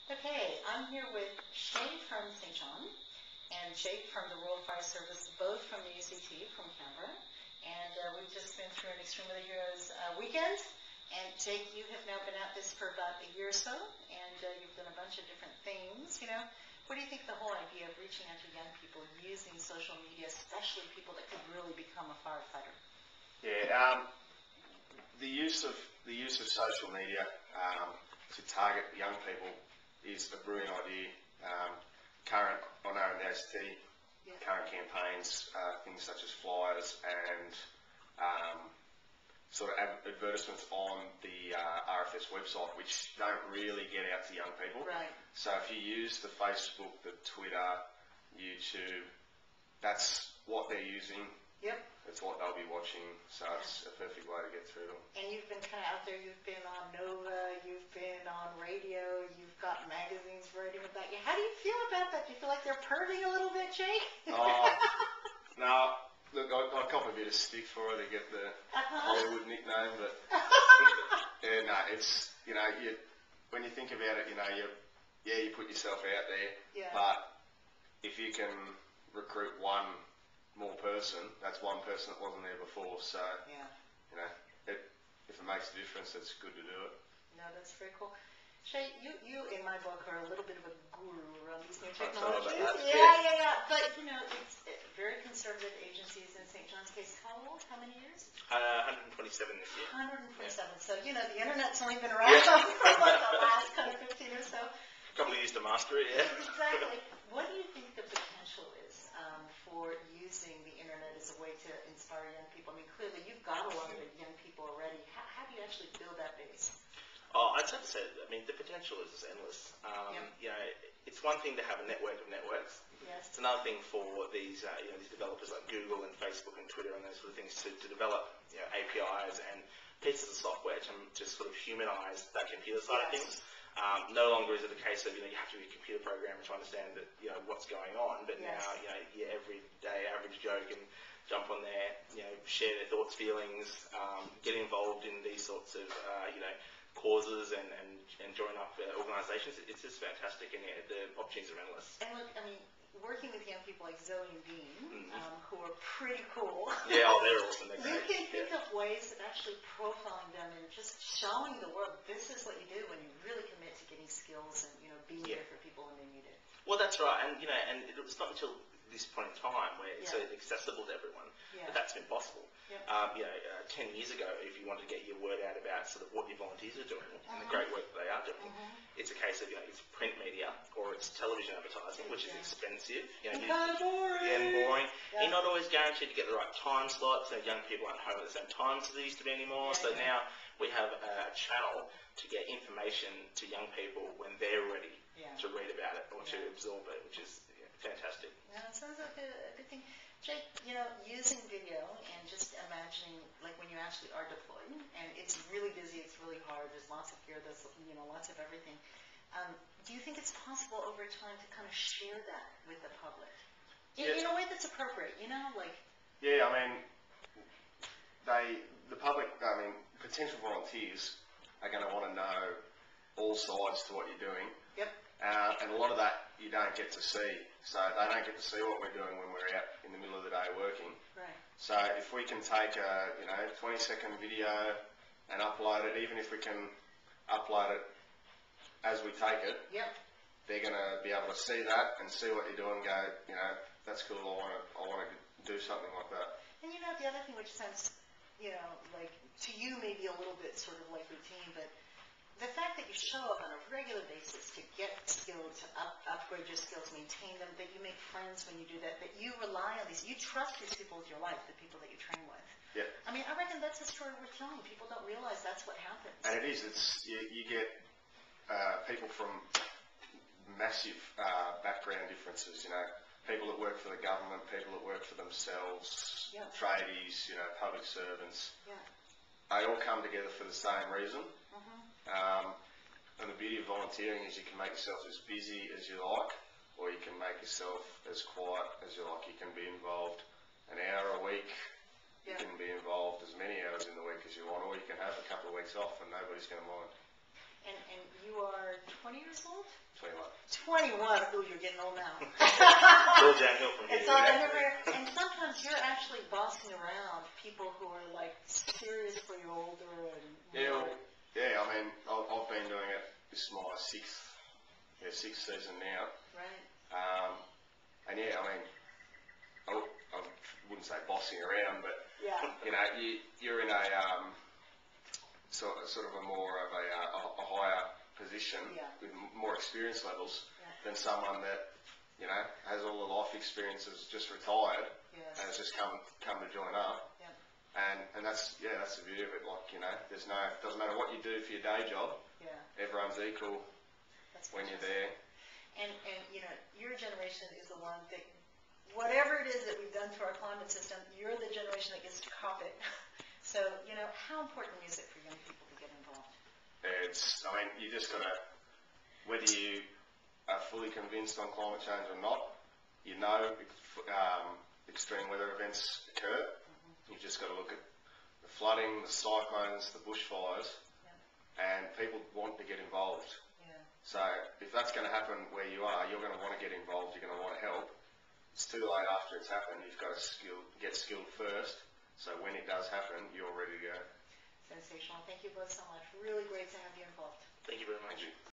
Okay, I'm here with Shay from St. John and Jake from the Royal Fire Service, both from the ACT, from Canberra. And we've just been through an Extreme Weather Heroes weekend. And Jake, you have now been at this for about a year or so, and you've done a bunch of different things. You know, what do you think the whole idea of reaching out to young people using social media, especially people that could really become a firefighter? Yeah, the use of social media to target young people is a brilliant idea. Current on RNDHT, current campaigns, things such as flyers and sort of advertisements on the RFS website, which don't really get out to young people. Right. So if you use the Facebook, the Twitter, YouTube, that's what they're using. Yep. It's what they'll be watching, so it's a perfect way to get through them. And you've been kind of out there, you've been on Nova, you've been on radio, you've got magazines writing about you. How do you feel about that? Do you feel like they're perving a little bit, Jake? No, look, I cop a bit of stick for it to get the Hollywood nickname, but yeah, no, it's, you know, when you think about it, you know, you put yourself out there, but if you can recruit one more person, that's one person that wasn't there before, so, you know, if it makes a difference, it's good to do it. No, that's very cool. Shay, you in my book are a little bit of a guru around these new technologies. Yeah. But, you know, it's very conservative agencies in St. John's case. How old? How many years? 127 this year. 127. So, you know, the internet's only been around for like the last kind of 15 or so. A couple of years to master it, Exactly. What do you think the potential is for using the internet as a way to inspire young people? I mean, clearly you've got a lot of young people already. How do you actually build that base? I'd have to say, I mean, the potential is endless. You know, it's one thing to have a network of networks. Yes. It's another thing for these, you know, these developers like Google and Facebook and Twitter and those sort of things to develop, you know, APIs and pieces of software to sort of humanize that computer side of things. No longer is it a case of, you know, you have to be a computer programmer to understand that, you know, what's going on, but now, you know, your everyday average Joe can jump on there, you know, share their thoughts, feelings, get involved in these sorts of, you know, causes and join up organisations. It's just fantastic, and the opportunities are endless. And look, I mean, working with young people like Zoe and Dean, who are pretty cool. Yeah, they're awesome. You can think of ways of actually profiling them and just showing the world this is what you do when you really commit to getting skills and, you know, being there for people when they need it. Well, that's right, and you know, and it's not until this point in time where it's so accessible to everyone that that's been possible. You know, 10 years ago, if you wanted to get your word out about sort of what your volunteers are doing and the great work that they are doing, it's a case of, you know, it's print media or it's television advertising, which is expensive. You know, and boring. You're not always guaranteed to get the right time slots. So young people aren't home at the same time as they used to be anymore. So now we have a channel to get information to young people when they're ready to read about it or to absorb it, which is fantastic. Yeah, it sounds like a good thing. Jake, you know, using video and just imagining, like when you actually are deployed, and it's really busy, it's really hard, there's lots of gear, there's, you know, lots of everything. Do you think it's possible over time to kind of share that with the public? In a way that's appropriate, you know, like... Yeah, I mean, the public, I mean, potential volunteers are going to want to know all sides to what you're doing. Yep. And a lot of that you don't get to see. So they don't get to see what we're doing when we're out in the middle of the day working. Right. So if we can take a, you know, 20-second video and upload it, even if we can upload it as we take it, they're going to be able to see that and see what you're doing and go, you know, that's cool, I want to do something like that. And you know, the other thing which sounds, you know, like to you maybe a little bit sort of like routine, but the fact that you show up on a regular basis to get skills, to upgrade your skills, maintain them, that you make friends when you do that, that you rely on these, you trust these people with your life, the people that you train with. Yeah. I mean, I reckon that's a story worth telling. People don't realize that's what happens. And it is. You get people from massive background differences, you know, people that work for the government, people that work for themselves, tradies, you know, public servants. Yeah. They all come together for the same reason. And the beauty of volunteering is you can make yourself as busy as you like, or you can make yourself as quiet as you like. You can be involved an hour a week, you can be involved as many hours in the week as you want, or you can have a couple of weeks off and nobody's going to mind. And you are 20 years old? 21. Ooh, you're getting old now. It's all downhill from here. It's all downhill. And sometimes you're actually bossing around people who are like seriously older and more. Yeah, I mean, I've been doing it, this is my sixth season now. Right. And yeah, I mean, I wouldn't say bossing around, but yeah. You know, you're in a sort of a more of a higher position with more experience levels than someone that, you know, has all the life experiences, just retired and has just come to join up. And that's the beauty of it. Like, you know, doesn't matter what you do for your day job. Everyone's equal when you're there. And you know, your generation is the one that, whatever it is that we've done to our climate system, you're the generation that gets to cop it. So, you know, how important is it for young people to get involved? I mean, you just got to, whether you are fully convinced on climate change or not, you know, extreme weather events occur. You've just got to look at the flooding, the cyclones, the bushfires, and people want to get involved. So if that's going to happen where you are, you're going to want to get involved, you're going to want to help. It's too late after it's happened. You've got to get skilled first, so when it does happen, you're ready to go. Sensational. Thank you both so much. Really great to have you involved. Thank you very much.